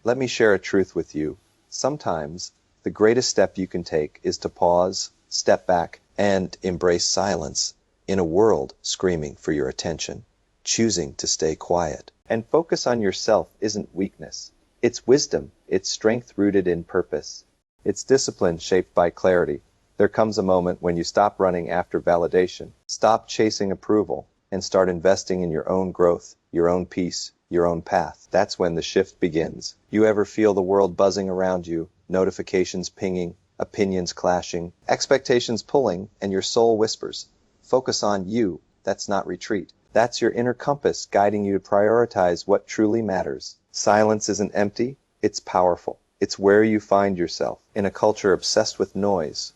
Let me share a truth with you. Sometimes the greatest step you can take is to pause, step back, and embrace silence in a world screaming for your attention. Choosing to stay quiet and focus on yourself isn't weakness. It's wisdom. It's strength rooted in purpose. It's discipline shaped by clarity. There comes a moment when you stop running after validation, stop chasing approval, and start investing in your own growth, your own peace, your own path. That's when the shift begins. You ever feel the world buzzing around you, notifications pinging, opinions clashing, expectations pulling, and your soul whispers, focus on you. That's not retreat. That's your inner compass guiding you to prioritize what truly matters. Silence isn't empty, it's powerful. It's where you find yourself in a culture obsessed with noise.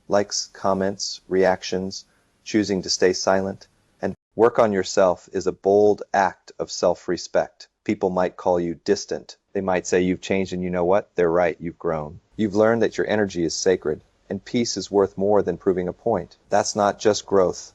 Likes, comments, reactions, choosing to stay silent, and work on yourself is a bold act of self-respect. People might call you distant. They might say you've changed, and you know what? They're right, you've grown. You've learned that your energy is sacred, and peace is worth more than proving a point. That's not just growth,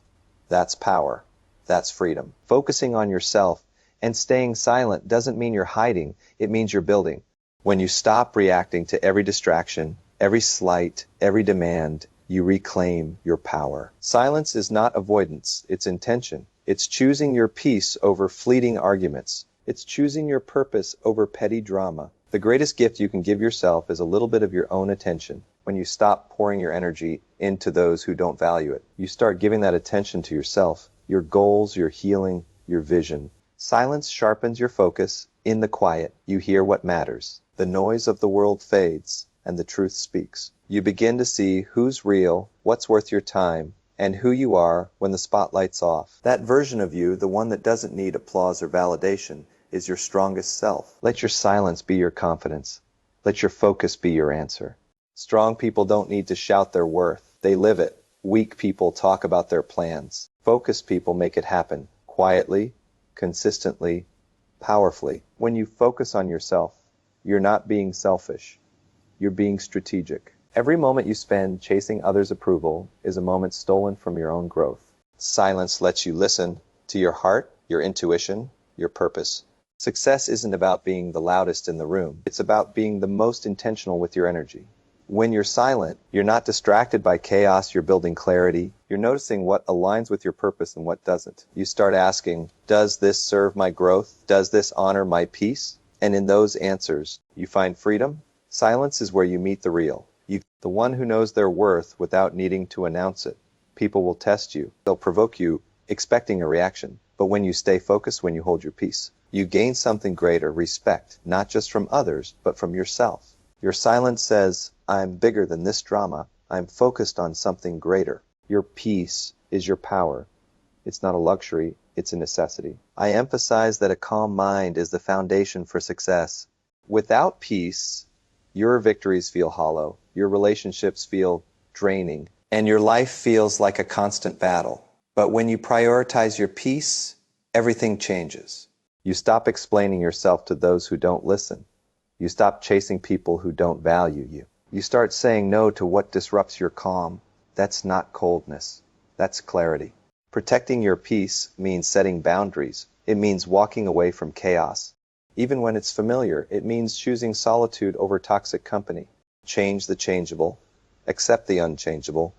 that's power. That's freedom. Focusing on yourself and staying silent doesn't mean you're hiding, it means you're building. When you stop reacting to every distraction, every slight, every demand, you reclaim your power. Silence is not avoidance, it's intention. It's choosing your peace over fleeting arguments. It's choosing your purpose over petty drama. The greatest gift you can give yourself is a little bit of your own attention. When you stop pouring your energy into those who don't value it, you start giving that attention to yourself, your goals, your healing, your vision. Silence sharpens your focus. In the quiet, you hear what matters. The noise of the world fades, and the truth speaks. You begin to see who's real, what's worth your time, and who you are when the spotlight's off. That version of you, the one that doesn't need applause or validation, is your strongest self. Let your silence be your confidence. Let your focus be your answer. Strong people don't need to shout their worth. They live it. Weak people talk about their plans. Focused people make it happen, quietly, consistently, powerfully. When you focus on yourself, you're not being selfish. You're being strategic. Every moment you spend chasing others' approval is a moment stolen from your own growth. Silence lets you listen to your heart, your intuition, your purpose. Success isn't about being the loudest in the room. It's about being the most intentional with your energy. When you're silent, you're not distracted by chaos, you're building clarity. You're noticing what aligns with your purpose and what doesn't. You start asking, does this serve my growth? Does this honor my peace? And in those answers, you find freedom. Silence is where you meet the real. The one who knows their worth without needing to announce it. People will test you. They'll provoke you, expecting a reaction. But when you stay focused, when you hold your peace, you gain something greater, respect, not just from others, but from yourself. Your silence says, I'm bigger than this drama. I'm focused on something greater. Your peace is your power. It's not a luxury, it's a necessity. I emphasize that a calm mind is the foundation for success. Without peace, your victories feel hollow, your relationships feel draining, and your life feels like a constant battle. But when you prioritize your peace, everything changes. You stop explaining yourself to those who don't listen. You stop chasing people who don't value you. You start saying no to what disrupts your calm. That's not coldness. That's clarity. Protecting your peace means setting boundaries. It means walking away from chaos. Even when it's familiar, it means choosing solitude over toxic company. Change the changeable, accept the unchangeable,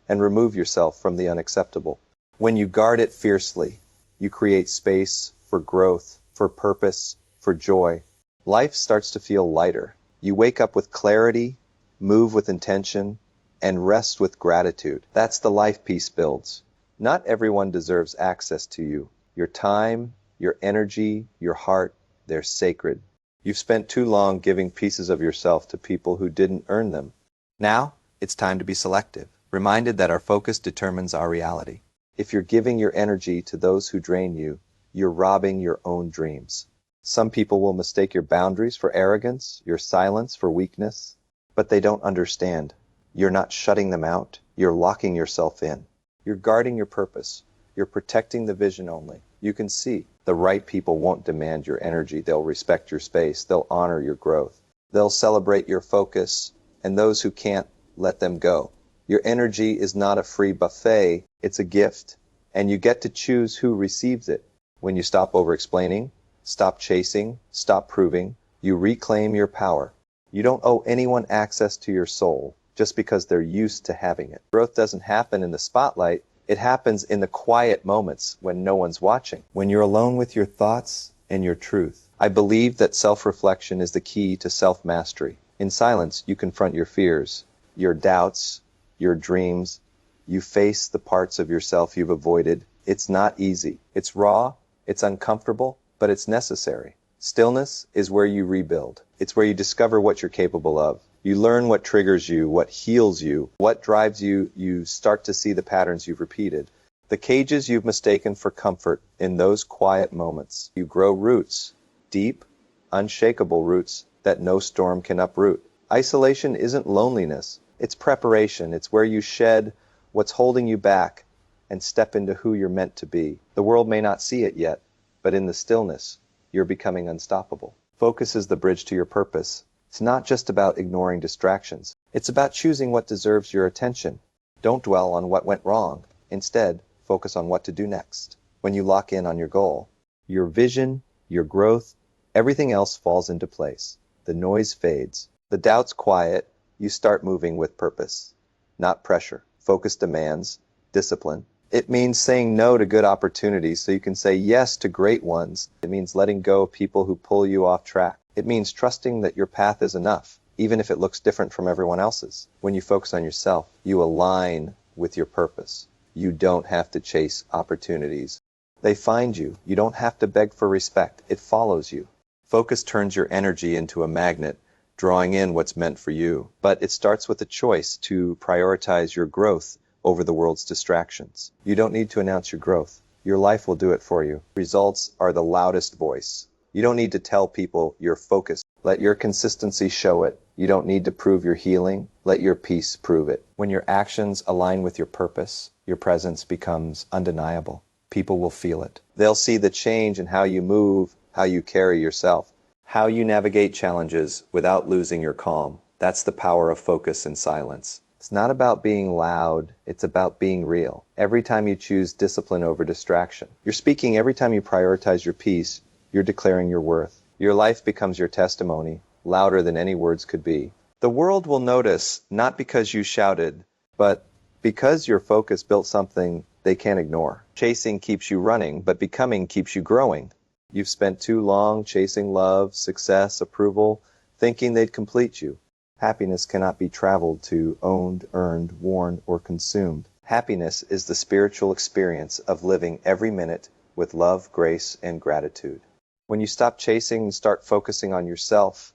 and remove yourself from the unacceptable. When you guard it fiercely, you create space for growth, for purpose, for joy. Life starts to feel lighter. You wake up with clarity, move with intention, and rest with gratitude. That's the life peace builds. Not everyone deserves access to you. Your time, your energy, your heart, they're sacred. You've spent too long giving pieces of yourself to people who didn't earn them. Now, it's time to be selective, reminded that our focus determines our reality. If you're giving your energy to those who drain you, you're robbing your own dreams. Some people will mistake your boundaries for arrogance, your silence for weakness, but they don't understand. You're not shutting them out, you're locking yourself in. You're guarding your purpose. You're protecting the vision only. You can see the right people won't demand your energy. They'll respect your space. They'll honor your growth. They'll celebrate your focus, and those who can't, let them go. Your energy is not a free buffet. It's a gift, and you get to choose who receives it. When you stop over-explaining, stop chasing, stop proving, You reclaim your power. You don't owe anyone access to your soul just because they're used to having it. Growth doesn't happen in the spotlight. It happens in the quiet moments when no one's watching, when you're alone with your thoughts and your truth. I believe that self-reflection is the key to self-mastery. In silence, you confront your fears, your doubts, your dreams. You face the parts of yourself you've avoided. It's not easy. It's raw, it's uncomfortable, but it's necessary. Stillness is where you rebuild. It's where you discover what you're capable of. You learn what triggers you, what heals you, what drives you. You start to see the patterns you've repeated, the cages you've mistaken for comfort. In those quiet moments, you grow roots, deep, unshakable roots that no storm can uproot. Isolation isn't loneliness. It's preparation. It's where you shed what's holding you back and step into who you're meant to be. The world may not see it yet, but in the stillness, you're becoming unstoppable. Focus is the bridge to your purpose. It's not just about ignoring distractions. It's about choosing what deserves your attention. Don't dwell on what went wrong. Instead, focus on what to do next. When you lock in on your goal, your vision, your growth, everything else falls into place. The noise fades. The doubts quiet. You start moving with purpose, not pressure. Focus demands discipline. It means saying no to good opportunities so you can say yes to great ones. It means letting go of people who pull you off track. It means trusting that your path is enough, even if it looks different from everyone else's. When you focus on yourself, you align with your purpose. You don't have to chase opportunities. They find you. You don't have to beg for respect. It follows you. Focus turns your energy into a magnet, drawing in what's meant for you. But it starts with a choice to prioritize your growth over the world's distractions. You don't need to announce your growth. Your life will do it for you. Results are the loudest voice. You don't need to tell people you're focused. Let your consistency show it. You don't need to prove your healing. Let your peace prove it. When your actions align with your purpose, your presence becomes undeniable. People will feel it. They'll see the change in how you move, how you carry yourself, how you navigate challenges without losing your calm. That's the power of focus and silence. It's not about being loud, it's about being real. Every time you choose discipline over distraction, you're speaking. Every time you prioritize your peace, you're declaring your worth. Your life becomes your testimony, louder than any words could be. The world will notice, not because you shouted, but because your focus built something they can't ignore. Chasing keeps you running, but becoming keeps you growing. You've spent too long chasing love, success, approval, thinking they'd complete you. Happiness cannot be traveled to, owned, earned, worn, or consumed. Happiness is the spiritual experience of living every minute with love, grace, and gratitude. When you stop chasing and start focusing on yourself,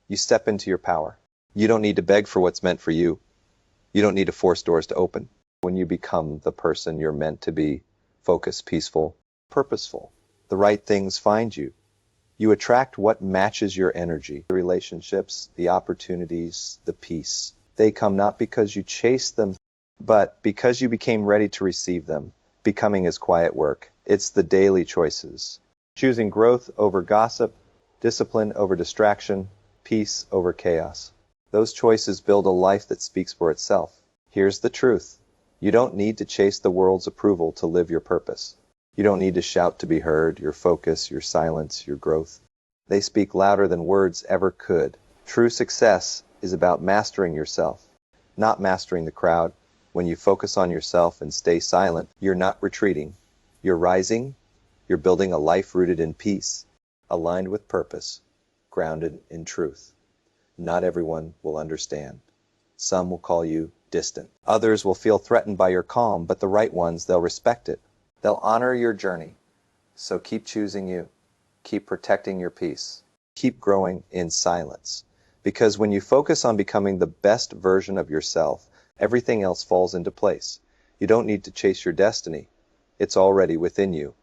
you step into your power. You don't need to beg for what's meant for you. You don't need to force doors to open. When you become the person you're meant to be, focused, peaceful, purposeful, the right things find you. You attract what matches your energy. The relationships, the opportunities, the peace. They come not because you chase them, but because you became ready to receive them. Becoming is quiet work. It's the daily choices. Choosing growth over gossip, discipline over distraction, peace over chaos. Those choices build a life that speaks for itself. Here's the truth. You don't need to chase the world's approval to live your purpose. You don't need to shout to be heard. Your focus, your silence, your growth. They speak louder than words ever could. True success is about mastering yourself, not mastering the crowd. When you focus on yourself and stay silent, you're not retreating. You're rising. You're building a life rooted in peace, aligned with purpose, grounded in truth. Not everyone will understand. Some will call you distant. Others will feel threatened by your calm, but the right ones, they'll respect it. They'll honor your journey. So keep choosing you. Keep protecting your peace. Keep growing in silence. Because when you focus on becoming the best version of yourself, everything else falls into place. You don't need to chase your destiny. It's already within you.